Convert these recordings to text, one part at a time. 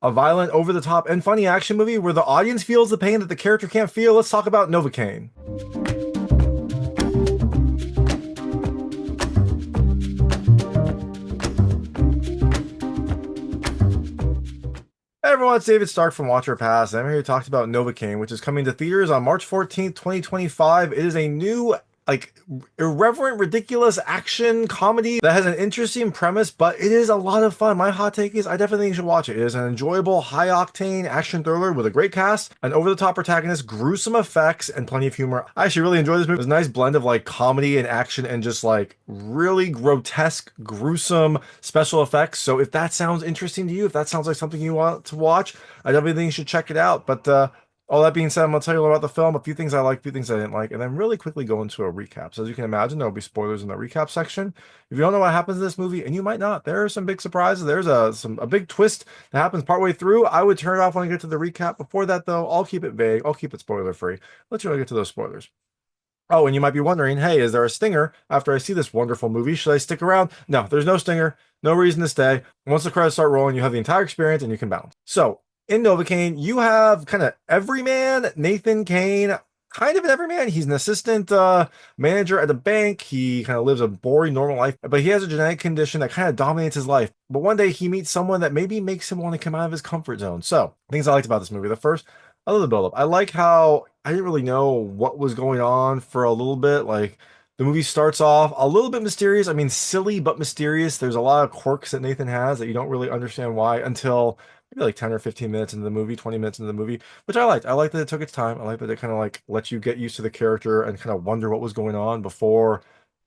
a violent, over-the-top, and funny action movie where the audience feels the pain that the character can't feel. Let's talk about Novocaine. Hey everyone, it's David Stark from Watcher Pass. I'm here to talk about Novocaine, which is coming to theaters on March 14th, 2025. It is a new, like, irreverent, ridiculous action comedy that has an interesting premise, but it is a lot of fun. My hot take is I definitely think you should watch it. It is an enjoyable, high-octane action thriller with a great cast, an over-the-top protagonist, gruesome effects, and plenty of humor. I actually really enjoyed this movie. It was a nice blend of like comedy and action and just like really grotesque, gruesome special effects. So if that sounds interesting to you, if that sounds like something you want to watch, I definitely think you should check it out. But all that being said, I'm gonna tell you about the film, a few things I like, a few things I didn't like, and then really quickly go into a recap. So as you can imagine, there will be spoilers in the recap section. If you don't know what happens in this movie, and you might not, there are some big surprises. There's a big twist that happens partway through. I would turn it off when I get to the recap. Before that, though, I'll keep it vague. I'll keep it spoiler free. Let's really get to those spoilers. Oh, and you might be wondering, hey, is there a stinger after I see this wonderful movie? Should I stick around? No, there's no stinger. No reason to stay. Once the credits start rolling, you have the entire experience and you can bounce. So, in Novocaine, you have kind of everyman Nathan Kane, kind of an everyman. He's an assistant manager at a bank. He kind of lives a boring, normal life, but he has a genetic condition that kind of dominates his life. But one day he meets someone that maybe makes him want to come out of his comfort zone. So, things I liked about this movie. The first, I love the buildup. I like how I didn't really know what was going on for a little bit. Like the movie starts off a little bit mysterious. I mean, silly but mysterious. There's a lot of quirks that Nathan has that you don't really understand why until maybe like 10 or 15 minutes into the movie, 20 minutes into the movie, which I liked. I liked that it took its time. I liked that it kind of like let you get used to the character and kind of wonder what was going on before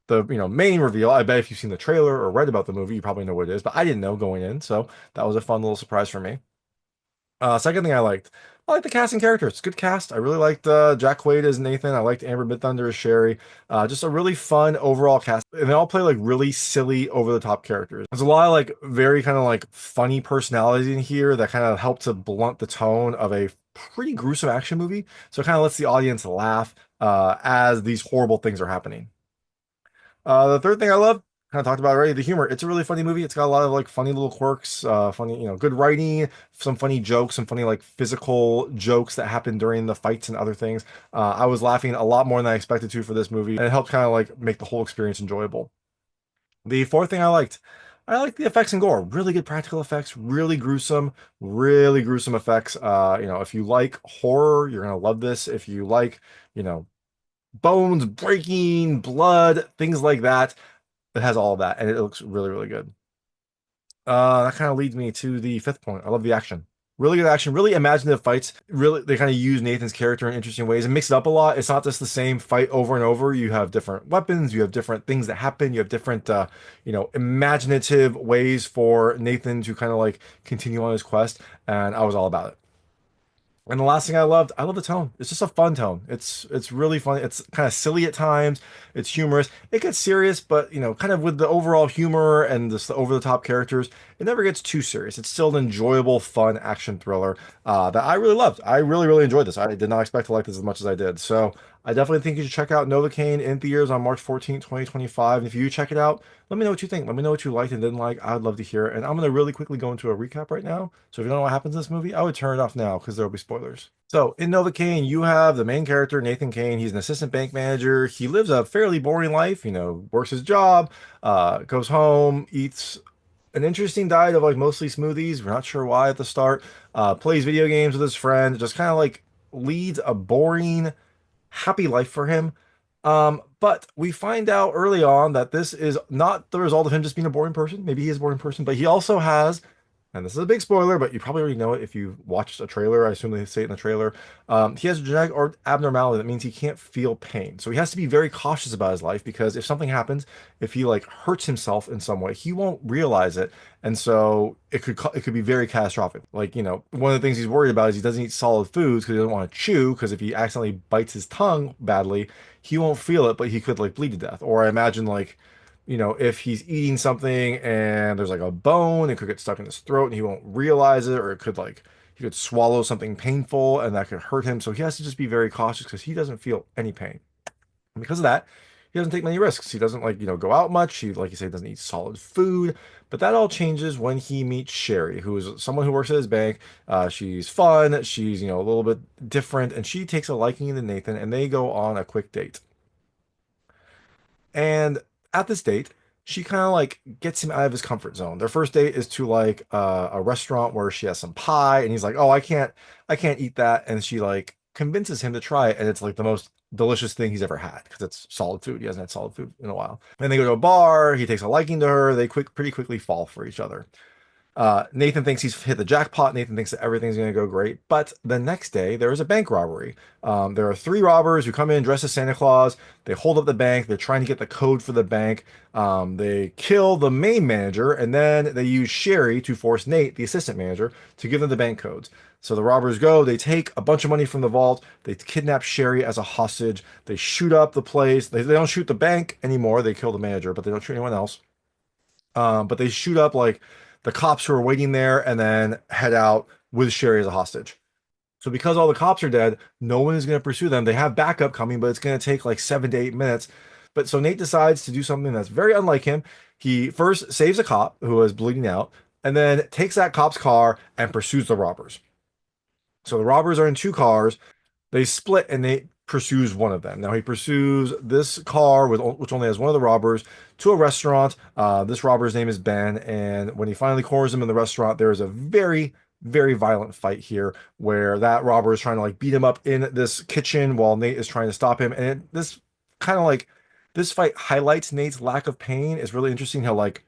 the main reveal. I bet if you've seen the trailer or read about the movie, you probably know what it is, but I didn't know going in, so that was a fun little surprise for me. Second thing I like the cast and characters. It's a good cast. I really liked Jack Quaid as Nathan. I liked Amber Midthunder as Sherry. Just a really fun overall cast. And they all play like really silly, over-the-top characters. There's a lot of like very kind of like funny personalities in here that kind of help to blunt the tone of a pretty gruesome action movie. So it kind of lets the audience laugh as these horrible things are happening. The third thing I love, kind of talked about already, the humor. It's a really funny movie. It's got a lot of like funny little quirks, funny, good writing, some funny jokes, some funny like physical jokes that happen during the fights and other things. I was laughing a lot more than I expected to for this movie, and it helped kind of like make the whole experience enjoyable. The fourth thing I liked the effects and gore. Really good practical effects, really gruesome effects. If you like horror, you're gonna love this. If you like, you know, bones breaking, blood, things like that. It has all of that, and it looks really, really good. That kind of leads me to the fifth point. I love the action. Really good action, really imaginative fights. Really, they kind of use Nathan's character in interesting ways and mix it up a lot. It's not just the same fight over and over. You have different weapons, you have different things that happen, you have different, imaginative ways for Nathan to kind of like continue on his quest, and I was all about it. And the last thing I love the tone. It's just a fun tone. It's really fun. It's kind of silly at times. It's humorous. It gets serious, but kind of with the overall humor and just the over-the-top characters, it never gets too serious. It's still an enjoyable, fun action thriller that I really loved. I really, really enjoyed this. I did not expect to like this as much as I did. So I definitely think you should check out Novocaine in theaters on March 14th, 2025. And if you check it out, let me know what you think. Let me know what you liked and didn't like. I'd love to hear it. And I'm going to really quickly go into a recap right now. So if you don't know what happens in this movie, I would turn it off now because there will be spoilers. So in Novocaine, you have the main character, Nathan Kane. He's an assistant bank manager. He lives a fairly boring life, works his job, goes home, eats an interesting diet of like mostly smoothies. We're not sure why at the start. Plays video games with his friend, just kind of like leads a boring, happy life for him. But we find out early on that this is not the result of him just being a boring person. Maybe he is a boring person, but he also has, and this is a big spoiler, but you probably already know it if you watched a trailer. I assume they say it in the trailer. He has a genetic or abnormality that means he can't feel pain. So he has to be very cautious about his life because if something happens, if he like hurts himself in some way, he won't realize it. And so it could be very catastrophic. Like, one of the things he's worried about is he doesn't eat solid foods because he doesn't want to chew, because if he accidentally bites his tongue badly, he won't feel it, but he could like bleed to death. Or I imagine like if he's eating something and there's like a bone, it could get stuck in his throat and he won't realize it, or it could like he could swallow something painful and that could hurt him. So he has to just be very cautious because he doesn't feel any pain. And because of that, he doesn't take many risks. He doesn't like, go out much. He, like you say, doesn't eat solid food. But that all changes when he meets Sherry, who is someone who works at his bank. She's fun. She's, a little bit different, and she takes a liking to Nathan, and they go on a quick date. And at this date, she kind of like gets him out of his comfort zone. Their first date is to like a restaurant where she has some pie, and he's like, "Oh, I can't eat that." And she like convinces him to try it, and it's like the most delicious thing he's ever had because it's solid food. He hasn't had solid food in a while. And they go to a bar. He takes a liking to her. They pretty quickly fall for each other. Nathan thinks he's hit the jackpot. Nathan thinks that everything's going to go great. But the next day, there is a bank robbery. There are three robbers who come in dressed as Santa Claus. They hold up the bank. They're trying to get the code for the bank. They kill the main manager, and then they use Sherry to force Nate, the assistant manager, to give them the bank codes. So the robbers go. They take a bunch of money from the vault. They kidnap Sherry as a hostage. They shoot up the place. They don't shoot the bank anymore. They kill the manager, but they don't shoot anyone else. But they shoot up like the cops who are waiting there and then head out with Sherry as a hostage. So because all the cops are dead, no one is going to pursue them. They have backup coming, but it's going to take like 7 to 8 minutes. But so Nate decides to do something that's very unlike him. He first saves a cop who is bleeding out, and then takes that cop's car and pursues the robbers. So the robbers are in two cars. They split and Nate pursues one of them. Now he pursues this car which only has one of the robbers to a restaurant. This robber's name is Ben, and when he finally corners him in the restaurant, there is a very, very violent fight here where that robber is trying to like beat him up in this kitchen while Nate is trying to stop him. And this kind of like this fight highlights Nate's lack of pain. It's really interesting how like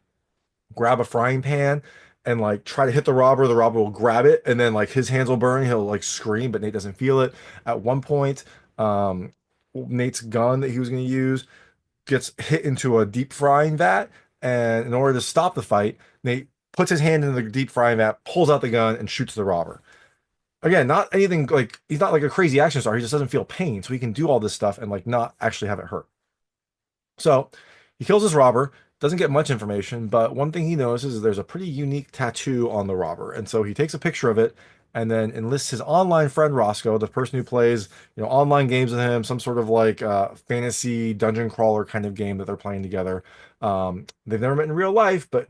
grab a frying pan and like try to hit the robber will grab it, and then like his hands will burn. He'll like scream, but Nate doesn't feel it. At one point, um, Nate's gun that he was going to use gets hit into a deep frying vat, and in order to stop the fight, Nate puts his hand in the deep frying vat, pulls out the gun, and shoots the robber. Again, not anything like he's not like a crazy action star. He just doesn't feel pain, so he can do all this stuff and like not actually have it hurt. So he kills this robber, doesn't get much information, but one thing he notices is there's a pretty unique tattoo on the robber. And so he takes a picture of it and then enlists his online friend Roscoe, the person who plays, online games with him, some sort of like fantasy dungeon crawler kind of game that they're playing together. They've never met in real life, but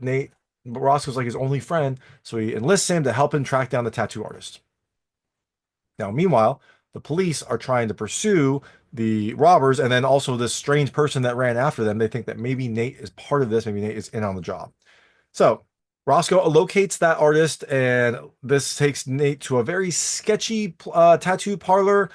Roscoe's like his only friend, so he enlists him to help him track down the tattoo artist. Now, meanwhile, the police are trying to pursue the robbers and then also this strange person that ran after them. They think that maybe Nate is part of this, maybe Nate is in on the job. So Roscoe locates that artist, and this takes Nate to a very sketchy tattoo parlor.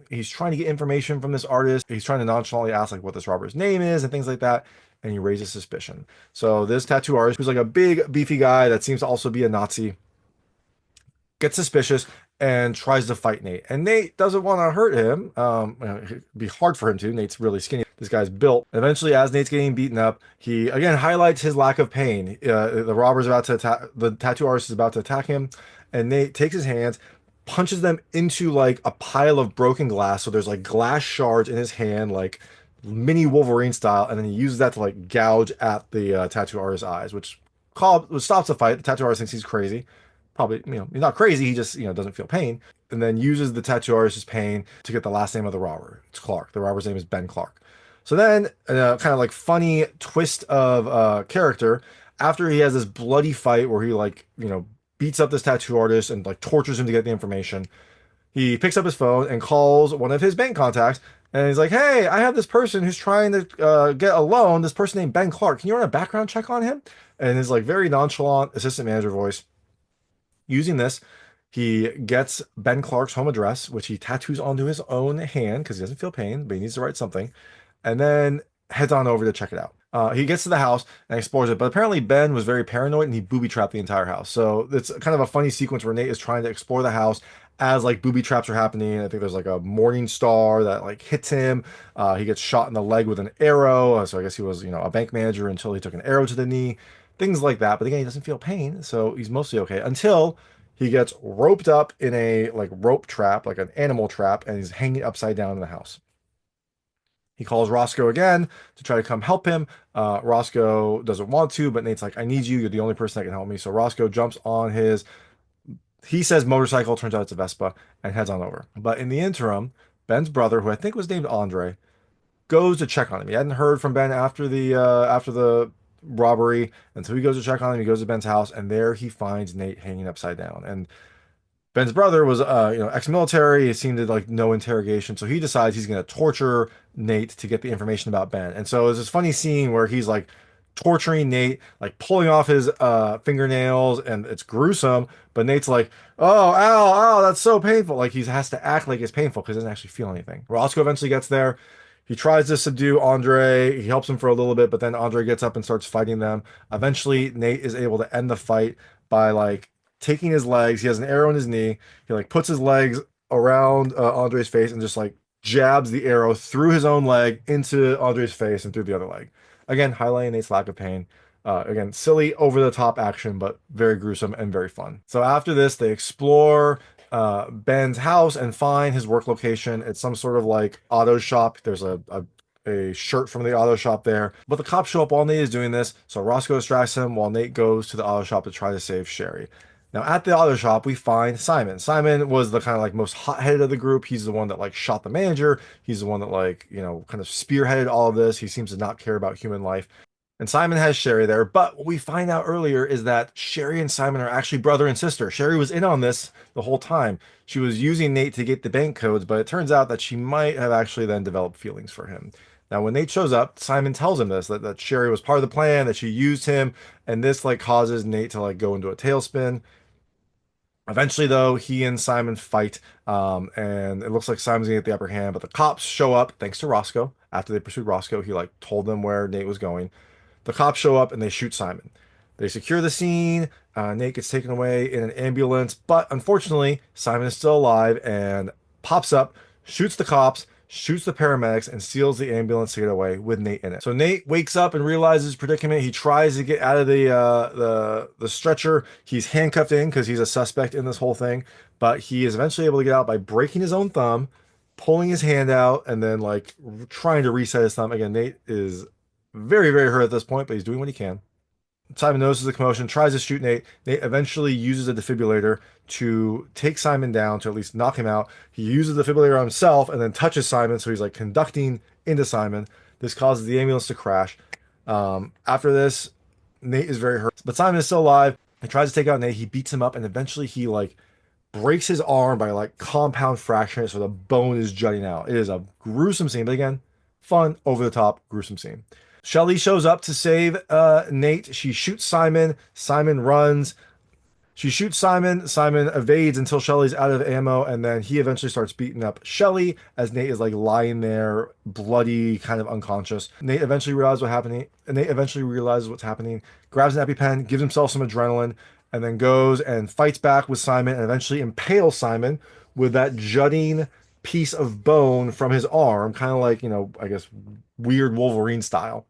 He's trying to get information from this artist. He's trying to nonchalantly ask like what this robber's name is and things like that. And he raises suspicion. So this tattoo artist, who's like a big, beefy guy that seems to also be a Nazi, gets suspicious and tries to fight Nate. And Nate doesn't want to hurt him. It'd be hard for him to. Nate's really skinny. This guy's built. Eventually, as Nate's getting beaten up, he again highlights his lack of pain. The robber's about to attack, the tattoo artist is about to attack him, and Nate takes his hands, punches them into like a pile of broken glass. So there's like glass shards in his hand, like mini Wolverine style, and then he uses that to like gouge at the tattoo artist's eyes, which stops the fight. The tattoo artist thinks he's crazy. Probably, he's not crazy. He just, doesn't feel pain, and then uses the tattoo artist's pain to get the last name of the robber. It's Clark. The robber's name is Ben Clark. So then, kind of like funny twist of character, after he has this bloody fight where he like, beats up this tattoo artist and like tortures him to get the information, he picks up his phone and calls one of his bank contacts. And he's like, "Hey, I have this person who's trying to get a loan. This person named Ben Clark. Can you run a background check on him?" And his like very nonchalant assistant manager voice. Using this, he gets Ben Clark's home address, which he tattoos onto his own hand because he doesn't feel pain, but he needs to write something, and then heads on over to check it out. He gets to the house and explores it, but apparently Ben was very paranoid and he booby trapped the entire house. So it's kind of a funny sequence where Nate is trying to explore the house as like booby traps are happening. I think there's like a morning star that like hits him. He gets shot in the leg with an arrow. So I guess he was, a bank manager until he took an arrow to the knee, things like that. But again, he doesn't feel pain, so he's mostly okay until he gets roped up in a like rope trap, like an animal trap, and he's hanging upside down in the house. He calls Roscoe again to try to come help him. Roscoe doesn't want to, but Nate's like, "I need you. You're the only person that can help me." So Roscoe jumps on his, he says motorcycle, turns out it's a Vespa, and heads on over. But in the interim, Ben's brother, who I think was named Andre, goes to check on him. He hadn't heard from Ben after the robbery, and so he goes to check on him. He goes to Ben's house, and there he finds Nate hanging upside down. And Ben's brother was, ex-military. He seemed to like no interrogation, so he decides he's going to torture Nate to get the information about Ben. And so there's this funny scene where he's like torturing Nate, like pulling off his fingernails, and it's gruesome. But Nate's like, "Oh, ow, ow, that's so painful." Like he has to act like it's painful because he doesn't actually feel anything. Roscoe eventually gets there. He tries to subdue Andre. He helps him for a little bit, but then Andre gets up and starts fighting them. Eventually, Nate is able to end the fight by like taking his legs. He has an arrow in his knee. He like puts his legs around Andre's face and just like jabs the arrow through his own leg into Andre's face and through the other leg. Again, highlighting Nate's lack of pain. Again, silly, over the top action, but very gruesome and very fun. So after this, they explore Ben's house and find his work location. It's some sort of like auto shop. There's a shirt from the auto shop there. But the cops show up while Nate is doing this, so Roscoe distracts him while Nate goes to the auto shop to try to save Sherry. Now at the auto shop, we find Simon. Simon was the kind of like most hot-headed of the group. He's the one that like shot the manager. He's the one that like, kind of spearheaded all of this. He seems to not care about human life. And Simon has Sherry there. But what we find out earlier is that Sherry and Simon are actually brother and sister. Sherry was in on this the whole time. She was using Nate to get the bank codes, but it turns out that she might have actually then developed feelings for him. Now, when Nate shows up, Simon tells him this, that Sherry was part of the plan, that she used him, and this like causes Nate to like go into a tailspin. Eventually, though, he and Simon fight, and it looks like Simon's gonna get the upper hand, but the cops show up thanks to Roscoe. After they pursued Roscoe, he like told them where Nate was going. The cops show up and they shoot Simon. They secure the scene. Nate gets taken away in an ambulance, but unfortunately, Simon is still alive and pops up, shoots the cops, shoots the paramedics, and steals the ambulance to get away with Nate in it. So Nate wakes up and realizes his predicament. He tries to get out of the stretcher. He's handcuffed in because he's a suspect in this whole thing, but he is eventually able to get out by breaking his own thumb, pulling his hand out, and then like trying to reset his thumb. Again, Nate is very, very hurt at this point, but he's doing what he can. Simon notices the commotion, tries to shoot Nate. Nate eventually uses a defibrillator to take Simon down, to at least knock him out. He uses the defibrillator on himself and then touches Simon, so he's like conducting into Simon. This causes the ambulance to crash. After this, Nate is very hurt, but Simon is still alive. He tries to take out Nate. He beats him up, and eventually he like breaks his arm by like compound fracturing it so the bone is jutting out. It is a gruesome scene, but again, fun, over the top, gruesome scene. Shelly shows up to save Nate. She shoots Simon. Simon runs. She shoots Simon. Simon evades until Shelly's out of ammo, and then he eventually starts beating up Shelly as Nate is like lying there, bloody, kind of unconscious. Nate eventually realizes what's happening. And Nate eventually realizes what's happening, grabs an EpiPen, gives himself some adrenaline, and then goes and fights back with Simon and eventually impales Simon with that jutting piece of bone from his arm, kind of like, I guess weird Wolverine style,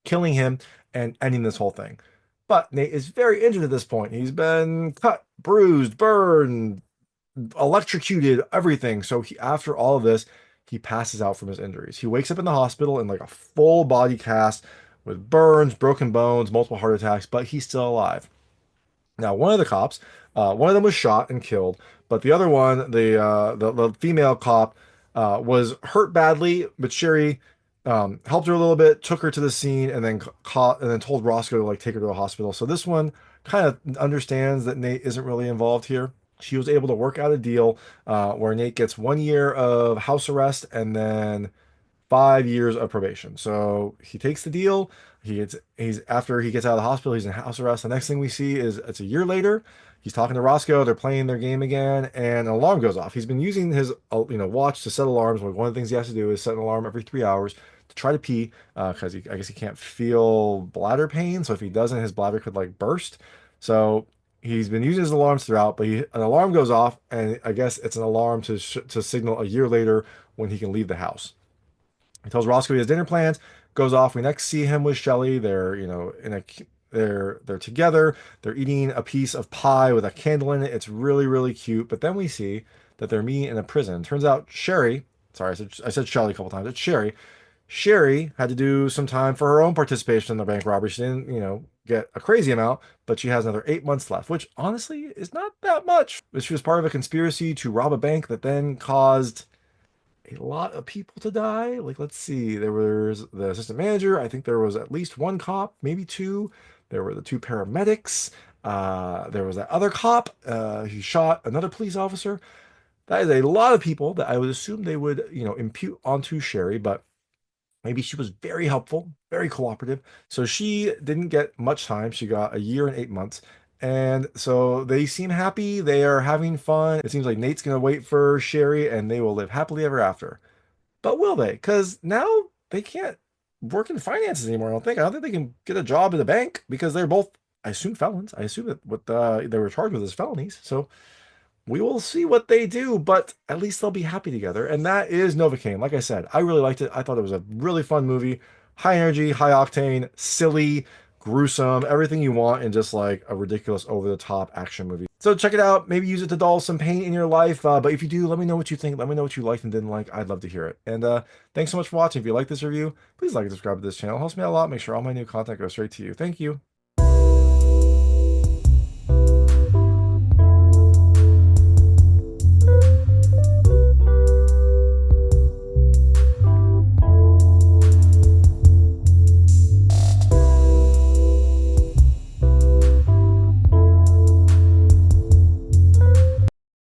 killing him and ending this whole thing. But Nate is very injured at this point. He's been cut, bruised, burned, electrocuted, everything. So after all of this, he passes out from his injuries. He wakes up in the hospital in like a full body cast with burns, broken bones, multiple heart attacks, but he's still alive. Now, one of the cops, one of them was shot and killed, but the other one, the female cop, was hurt badly. But Sherry helped her a little bit, took her to the scene, and then caught and then told Roscoe to like take her to a hospital. So this one kind of understands that Nate isn't really involved here. She was able to work out a deal where Nate gets 1 year of house arrest and then 5 years of probation. So he takes the deal. He's after he gets out of the hospital, he's in house arrest. The next thing we see is it's a year later. He's talking to Roscoe. They're playing their game again, and an alarm goes off. He's been using his watch to set alarms. One of the things he has to do is set an alarm every 3 hours to try to pee because I guess he can't feel bladder pain. So if he doesn't, his bladder could like burst. So he's been using his alarms throughout, but an alarm goes off, and I guess it's an alarm to signal a year later when he can leave the house. He tells Roscoe he has dinner plans, goes off. We next see him with Shelly. They're, they're together. They're eating a piece of pie with a candle in it. It's really, really cute. But then we see that they're meeting in a prison. Turns out Sherry, sorry, I said Shelly a couple times. It's Sherry. Sherry had to do some time for her own participation in the bank robbery. She didn't, get a crazy amount, but she has another 8 months left, which honestly is not that much. She was part of a conspiracy to rob a bank that then caused a lot of people to die. Like, let's see, there was the assistant manager. I think there was at least one cop, maybe two. There were the two paramedics. There was that other cop. He shot another police officer. That is a lot of people that I would assume they would, impute onto Sherry, but maybe she was very helpful, very cooperative. So she didn't get much time. She got a year and 8 months. And so they seem happy. They are having fun. It seems like Nate's going to wait for Sherry and they will live happily ever after. But will they? Because now they can't work in finances anymore. I don't think they can get a job at a bank because they're both, I assume, felons. I assume that what they were charged with is felonies. So we will see what they do, but at least they'll be happy together. And that is Novocaine. Like I said, I really liked it. I thought it was a really fun movie. High energy, high octane, silly, gruesome, everything you want in just like a ridiculous over the top action movie. So check it out. Maybe use it to dull some pain in your life. But if you do, let me know what you think. Let me know what you liked and didn't like. I'd love to hear it. And thanks so much for watching. If you like this review, please like and subscribe to this channel. It helps me out a lot. Make sure all my new content goes straight to you. Thank you.